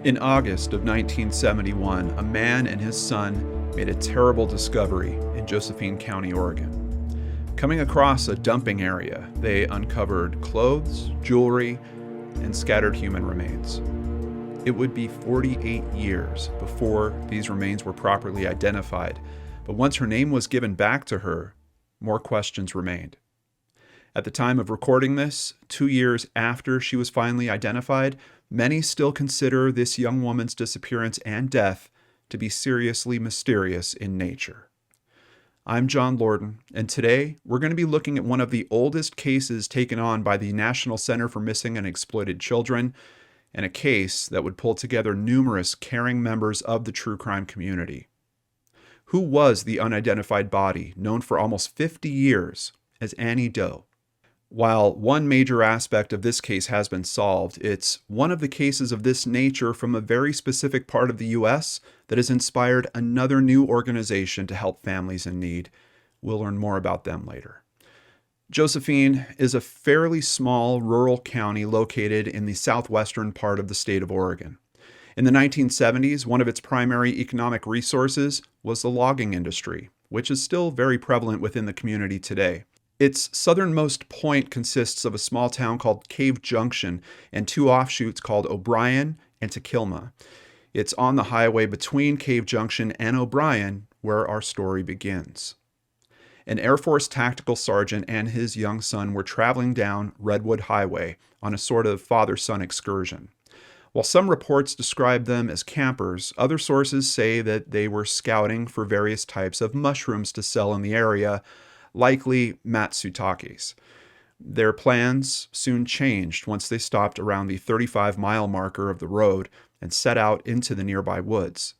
In August of 1971, a man and his son made a terrible discovery in Josephine County, Oregon. Coming across a dumping area, they uncovered clothes, jewelry, and scattered human remains. It would be 48 years before these remains were properly identified, but once her name was given back to her, more questions remained. At the time of recording this, 2 years after she was finally identified, many still consider this young woman's disappearance and death to be seriously mysterious in nature. I'm John Lordan, and today we're going to be looking at one of the oldest cases taken on by the National Center for Missing and Exploited Children, and a case that would pull together numerous caring members of the true crime community. Who was the unidentified body known for almost 50 years as Annie Doe? While one major aspect of this case has been solved, it's one of the cases of this nature from a very specific part of the U.S. that has inspired another new organization to help families in need. We'll learn more about them later. Josephine is a fairly small rural county located in the southwestern part of the state of Oregon. In the 1970s, one of its primary economic resources was the logging industry, which is still very prevalent within the community today. Its southernmost point consists of a small town called Cave Junction and two offshoots called O'Brien and Tequilma. It's on the highway between Cave Junction and O'Brien where our story begins. An Air Force tactical sergeant and his young son were traveling down Redwood Highway on a sort of father-son excursion. While some reports describe them as campers, other sources say that they were scouting for various types of mushrooms to sell in the area, likely matsutakes. Their plans soon changed once they stopped around the 35-mile marker of the road and set out into the nearby woods.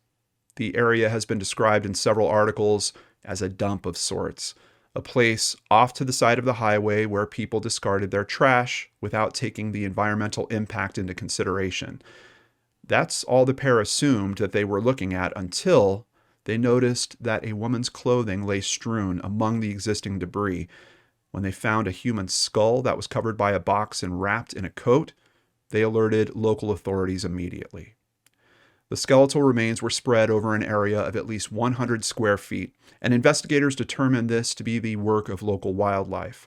The area has been described in several articles as a dump of sorts, a place off to the side of the highway where people discarded their trash without taking the environmental impact into consideration. That's all the pair assumed that they were looking at until they noticed that a woman's clothing lay strewn among the existing debris. When they found a human skull that was covered by a box and wrapped in a coat, they alerted local authorities immediately. The skeletal remains were spread over an area of at least 100 square feet, and investigators determined this to be the work of local wildlife.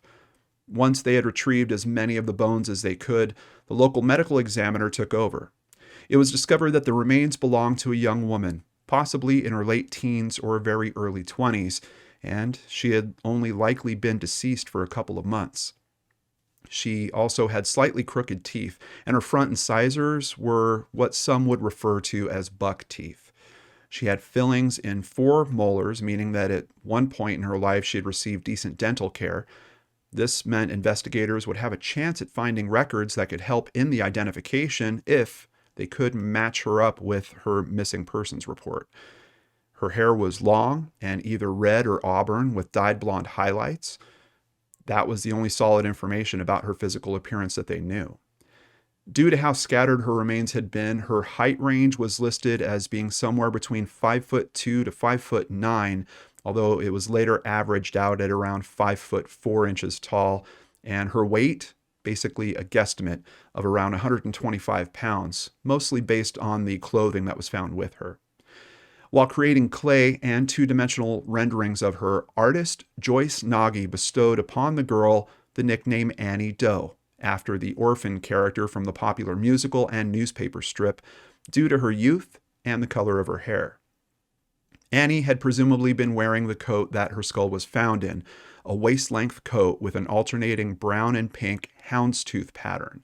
Once they had retrieved as many of the bones as they could, the local medical examiner took over. It was discovered that the remains belonged to a young woman, possibly in her late teens or very early 20s, and she had only likely been deceased for a couple of months. She also had slightly crooked teeth, and her front incisors were what some would refer to as buck teeth. She had fillings in 4 molars, meaning that at one point in her life she had received decent dental care. This meant investigators would have a chance at finding records that could help in the identification if they could match her up with her missing persons report. Her hair was long and either red or auburn with dyed blonde highlights. That was the only solid information about her physical appearance that they knew. Due to how scattered her remains had been, her height range was listed as being somewhere between 5'2" to 5'9", although it was later averaged out at around 5'4" tall, and her weight, basically a guesstimate of around 125 pounds, mostly based on the clothing that was found with her. While creating clay and two-dimensional renderings of her, artist Joyce Nagy bestowed upon the girl the nickname Annie Doe, after the orphan character from the popular musical and newspaper strip, due to her youth and the color of her hair. Annie had presumably been wearing the coat that her skull was found in, a waist-length coat with an alternating brown and pink houndstooth pattern.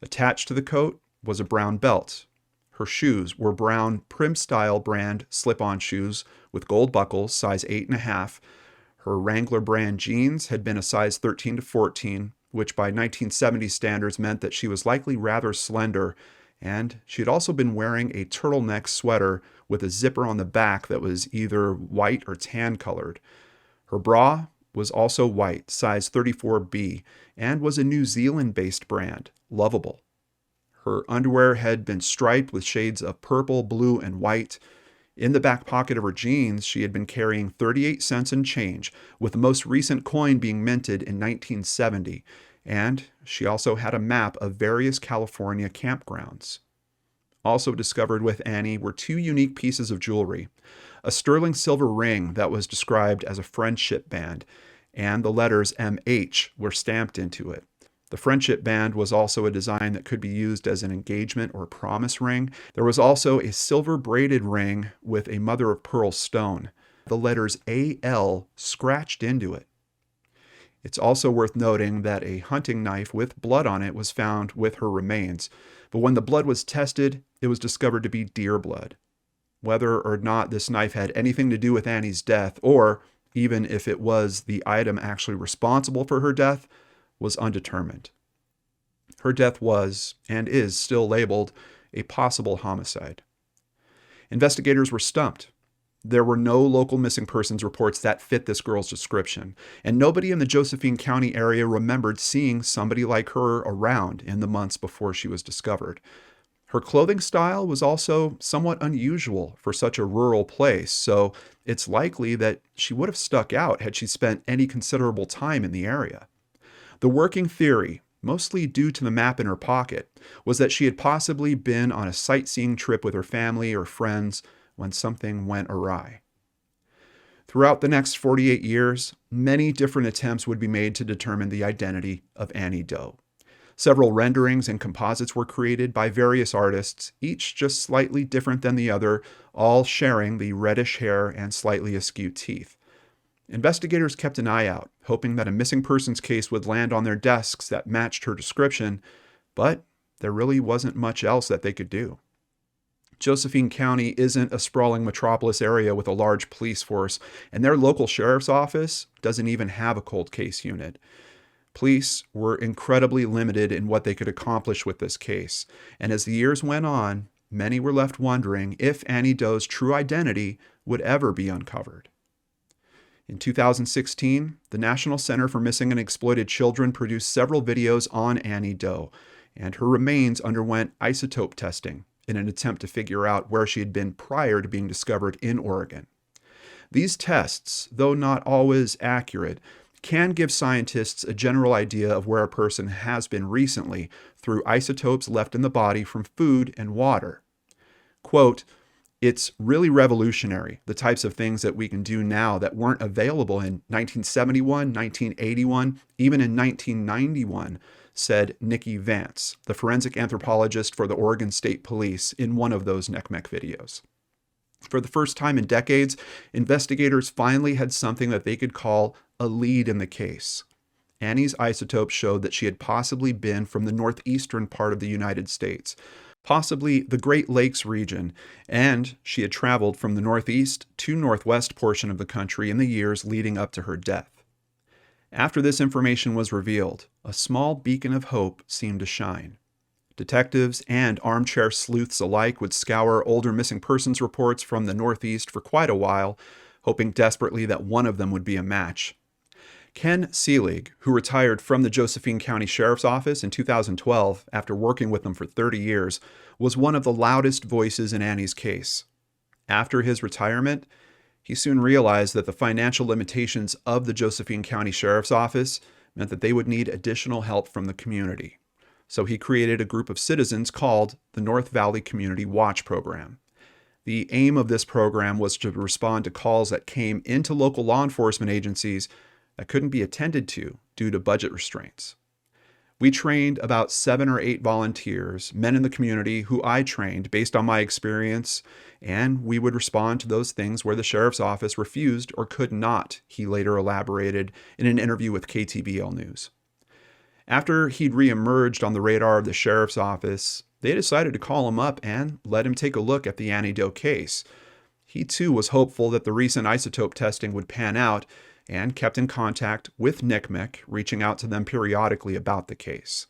Attached to the coat was a brown belt. Her shoes were brown Prim-style brand slip-on shoes with gold buckles, size 8.5. Her Wrangler brand jeans had been a size 13 to 14, which by 1970 standards meant that she was likely rather slender, and she had also been wearing a turtleneck sweater with a zipper on the back that was either white or tan colored. Her bra was also white, size 34B, and was a New Zealand-based brand, Lovable. Her underwear had been striped with shades of purple, blue, and white. In the back pocket of her jeans, she had been carrying 38 cents and change, with the most recent coin being minted in 1970, and she also had a map of various California campgrounds. Also discovered with Annie were two unique pieces of jewelry: a sterling silver ring that was described as a friendship band, and the letters MH were stamped into it. The friendship band was also a design that could be used as an engagement or promise ring. There was also a silver braided ring with a mother of pearl stone, the letters AL scratched into it. It's also worth noting that a hunting knife with blood on it was found with her remains, but when the blood was tested, it was discovered to be deer blood. Whether or not this knife had anything to do with Annie's death, or even if it was the item actually responsible for her death, was undetermined. Her death was, and is still labeled, a possible homicide. Investigators were stumped. There were no local missing persons reports that fit this girl's description, and nobody in the Josephine County area remembered seeing somebody like her around in the months before she was discovered. Her clothing style was also somewhat unusual for such a rural place, so it's likely that she would have stuck out had she spent any considerable time in the area. The working theory, mostly due to the map in her pocket, was that she had possibly been on a sightseeing trip with her family or friends when something went awry. Throughout the next 48 years, many different attempts would be made to determine the identity of Annie Doe. Several renderings and composites were created by various artists, each just slightly different than the other, all sharing the reddish hair and slightly askew teeth. Investigators kept an eye out, hoping that a missing persons case would land on their desks that matched her description, but there really wasn't much else that they could do. Josephine County isn't a sprawling metropolis area with a large police force, and their local sheriff's office doesn't even have a cold case unit. Police were incredibly limited in what they could accomplish with this case, and as the years went on, many were left wondering if Annie Doe's true identity would ever be uncovered. In 2016, the National Center for Missing and Exploited Children produced several videos on Annie Doe, and her remains underwent isotope testing in an attempt to figure out where she had been prior to being discovered in Oregon. These tests, though not always accurate, can give scientists a general idea of where a person has been recently through isotopes left in the body from food and water. Quote, "It's really revolutionary, the types of things that we can do now that weren't available in 1971, 1981, even in 1991, said Nikki Vance, the forensic anthropologist for the Oregon State Police, in one of those NCMEC videos. For the first time in decades, investigators finally had something that they could call a lead in the case. Annie's isotopes showed that she had possibly been from the northeastern part of the United States, possibly the Great Lakes region, and she had traveled from the northeast to northwest portion of the country in the years leading up to her death. After this information was revealed, a small beacon of hope seemed to shine. Detectives and armchair sleuths alike would scour older missing persons reports from the Northeast for quite a while, hoping desperately that one of them would be a match. Ken Selig, who retired from the Josephine County Sheriff's Office in 2012 after working with them for 30 years, was one of the loudest voices in Annie's case. After his retirement, he soon realized that the financial limitations of the Josephine County Sheriff's Office meant that they would need additional help from the community. So he created a group of citizens called the North Valley Community Watch Program. The aim of this program was to respond to calls that came into local law enforcement agencies that couldn't be attended to due to budget restraints. We trained about 7 or 8 volunteers, men in the community who I trained based on my experience, and we would respond to those things where the sheriff's office refused or could not, he later elaborated in an interview with KTBL News. After he'd reemerged on the radar of the sheriff's office, they decided to call him up and let him take a look at the Annie Doe case. He too was hopeful that the recent isotope testing would pan out and kept in contact with NCMEC, reaching out to them periodically about the case.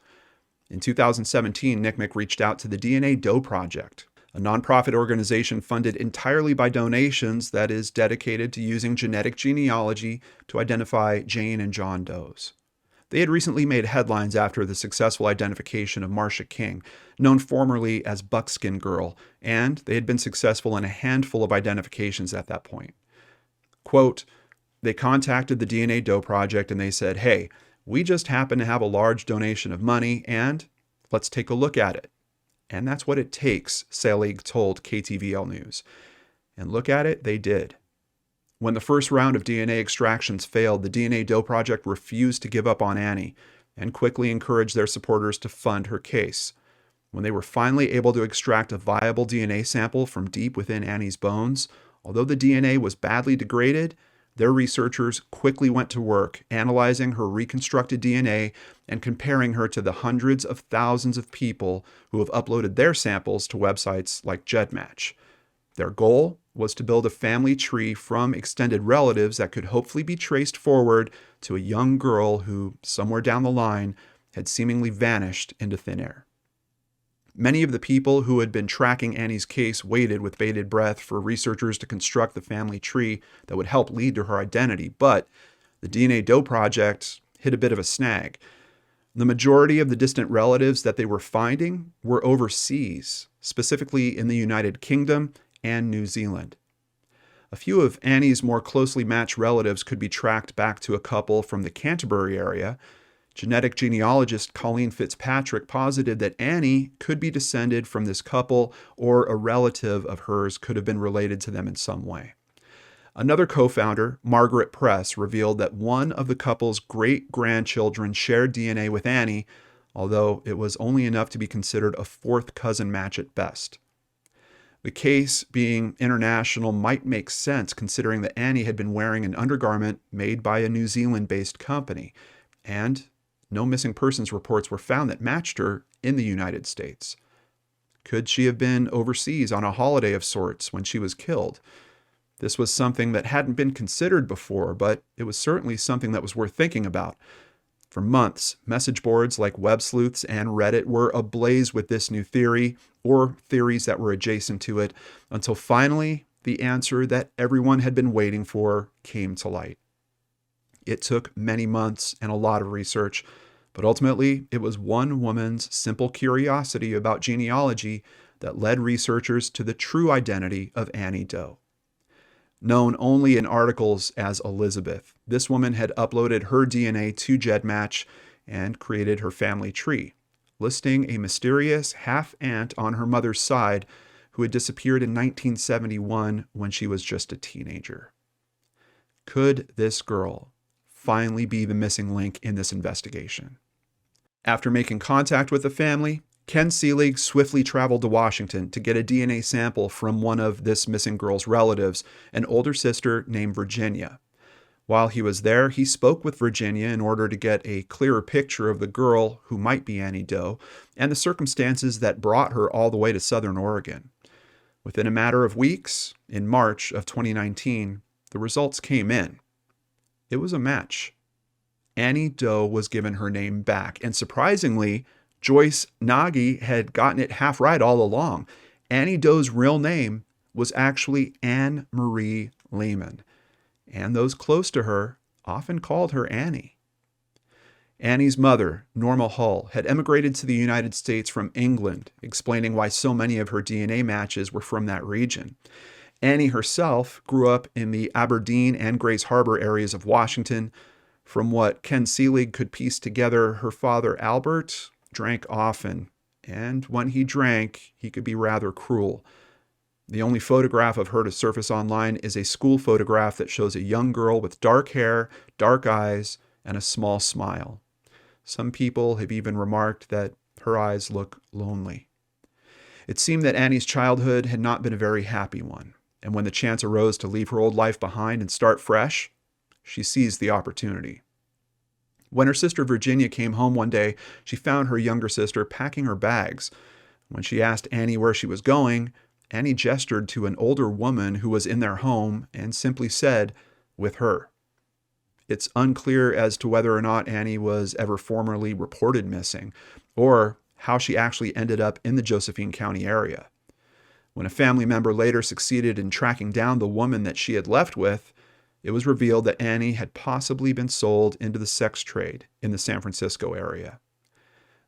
In 2017, NCMEC reached out to the DNA Doe Project, a nonprofit organization funded entirely by donations that is dedicated to using genetic genealogy to identify Jane and John Does. They had recently made headlines after the successful identification of Marcia King, known formerly as Buckskin Girl, and they had been successful in a handful of identifications at that point. Quote, "They contacted the DNA Doe Project and they said, hey, we just happen to have a large donation of money and let's take a look at it." And that's what it takes, Selig told KTVL News. And look at it, they did. When the first round of DNA extractions failed, the DNA Doe Project refused to give up on Annie and quickly encouraged their supporters to fund her case. When they were finally able to extract a viable DNA sample from deep within Annie's bones, although the DNA was badly degraded, their researchers quickly went to work analyzing her reconstructed DNA and comparing her to the hundreds of thousands of people who have uploaded their samples to websites like GEDmatch. Their goal was to build a family tree from extended relatives that could hopefully be traced forward to a young girl who, somewhere down the line, had seemingly vanished into thin air. Many of the people who had been tracking Annie's case waited with bated breath for researchers to construct the family tree that would help lead to her identity, but the DNA Doe Project hit a bit of a snag. The majority of the distant relatives that they were finding were overseas, specifically in the United Kingdom and New Zealand. A few of Annie's more closely matched relatives could be tracked back to a couple from the Canterbury area. Genetic genealogist Colleen Fitzpatrick posited that Annie could be descended from this couple, or a relative of hers could have been related to them in some way. Another co-founder, Margaret Press, revealed that one of the couple's great-grandchildren shared DNA with Annie, although it was only enough to be considered a fourth cousin match at best. The case, being international, might make sense considering that Annie had been wearing an undergarment made by a New Zealand-based company, and no missing persons reports were found that matched her in the United States. Could she have been overseas on a holiday of sorts when she was killed? This was something that hadn't been considered before, but it was certainly something that was worth thinking about. For months, message boards like Web Sleuths and Reddit were ablaze with this new theory, or theories that were adjacent to it, until finally the answer that everyone had been waiting for came to light. It took many months and a lot of research, but ultimately it was one woman's simple curiosity about genealogy that led researchers to the true identity of Annie Doe. Known only in articles as Elizabeth, this woman had uploaded her DNA to GEDmatch and created her family tree, listing a mysterious half-aunt on her mother's side who had disappeared in 1971 when she was just a teenager. Could this girl finally be the missing link in this investigation? After making contact with the family, Ken Selig swiftly traveled to Washington to get a DNA sample from one of this missing girl's relatives, an older sister named Virginia. While he was there, he spoke with Virginia in order to get a clearer picture of the girl who might be Annie Doe and the circumstances that brought her all the way to Southern Oregon. Within a matter of weeks, in March of 2019, the results came in. It was a match. Annie Doe was given her name back, and surprisingly, Joyce Nagy had gotten it half right all along. Annie Doe's real name was actually Anne Marie Lehman, and those close to her often called her Annie. Annie's mother, Norma Hull, had emigrated to the United States from England, explaining why so many of her DNA matches were from that region. Annie herself grew up in the Aberdeen and Grays Harbor areas of Washington. From what Ken Selig could piece together, her father, Albert, drank often, and when he drank, he could be rather cruel. The only photograph of her to surface online is a school photograph that shows a young girl with dark hair, dark eyes, and a small smile. Some people have even remarked that her eyes look lonely. It seemed that Annie's childhood had not been a very happy one, and when the chance arose to leave her old life behind and start fresh, she seized the opportunity. When her sister Virginia came home one day, she found her younger sister packing her bags. When she asked Annie where she was going, Annie gestured to an older woman who was in their home and simply said, "with her." It's unclear as to whether or not Annie was ever formally reported missing, or how she actually ended up in the Josephine County area. When a family member later succeeded in tracking down the woman that she had left with, it was revealed that Annie had possibly been sold into the sex trade in the San Francisco area.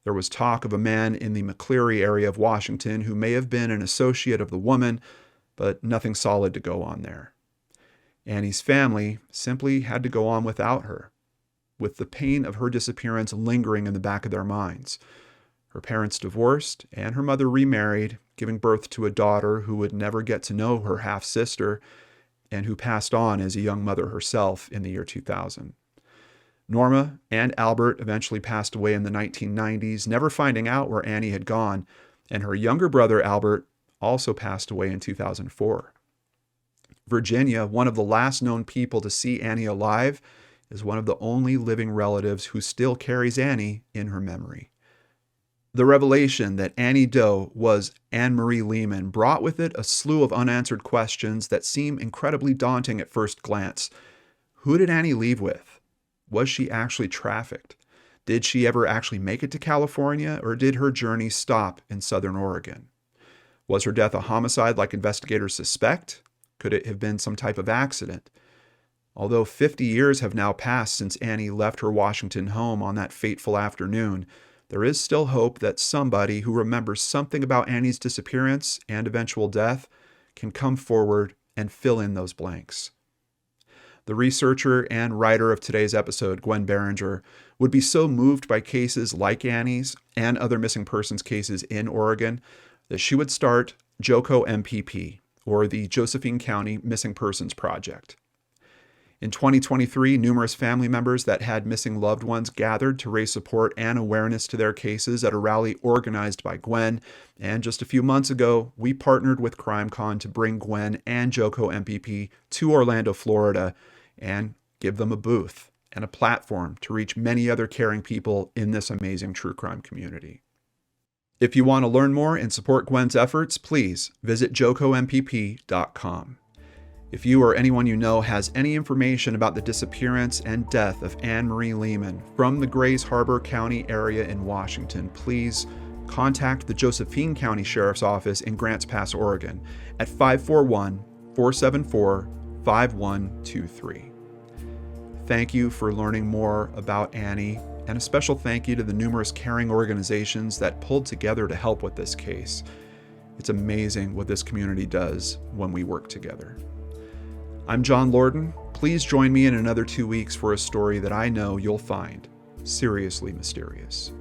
There was talk of a man in the McCleary area of Washington who may have been an associate of the woman, but nothing solid to go on there. Annie's family simply had to go on without her, with the pain of her disappearance lingering in the back of their minds. Her parents divorced, and her mother remarried, giving birth to a daughter who would never get to know her half-sister and who passed on as a young mother herself in the year 2000. Norma and Albert eventually passed away in the 1990s, never finding out where Annie had gone, and her younger brother Albert also passed away in 2004. Virginia, one of the last known people to see Annie alive, is one of the only living relatives who still carries Annie in her memory. The revelation that Annie Doe was Anne Marie Lehman brought with it a slew of unanswered questions that seem incredibly daunting at first glance. Who did Annie leave with? Was she actually trafficked? Did she ever actually make it to California, or did her journey stop in Southern Oregon? Was her death a homicide like investigators suspect? Could it have been some type of accident? Although 50 years have now passed since Annie left her Washington home on that fateful afternoon, there is still hope that somebody who remembers something about Annie's disappearance and eventual death can come forward and fill in those blanks. The researcher and writer of today's episode, Gwen Berenger, would be so moved by cases like Annie's and other missing persons cases in Oregon that she would start JOCO MPP, or the Josephine County Missing Persons Project. In 2023, numerous family members that had missing loved ones gathered to raise support and awareness to their cases at a rally organized by Gwen, and just a few months ago, we partnered with CrimeCon to bring Gwen and JOCO MPP to Orlando, Florida, and give them a booth and a platform to reach many other caring people in this amazing true crime community. If you want to learn more and support Gwen's efforts, please visit jocompp.com. If you or anyone you know has any information about the disappearance and death of Anne Marie Lehman from the Grays Harbor County area in Washington, please contact the Josephine County Sheriff's Office in Grants Pass, Oregon at 541-474-5123. Thank you for learning more about Annie, and a special thank you to the numerous caring organizations that pulled together to help with this case. It's amazing what this community does when we work together. I'm John Lordan. Please join me in another 2 weeks for a story that I know you'll find seriously mysterious.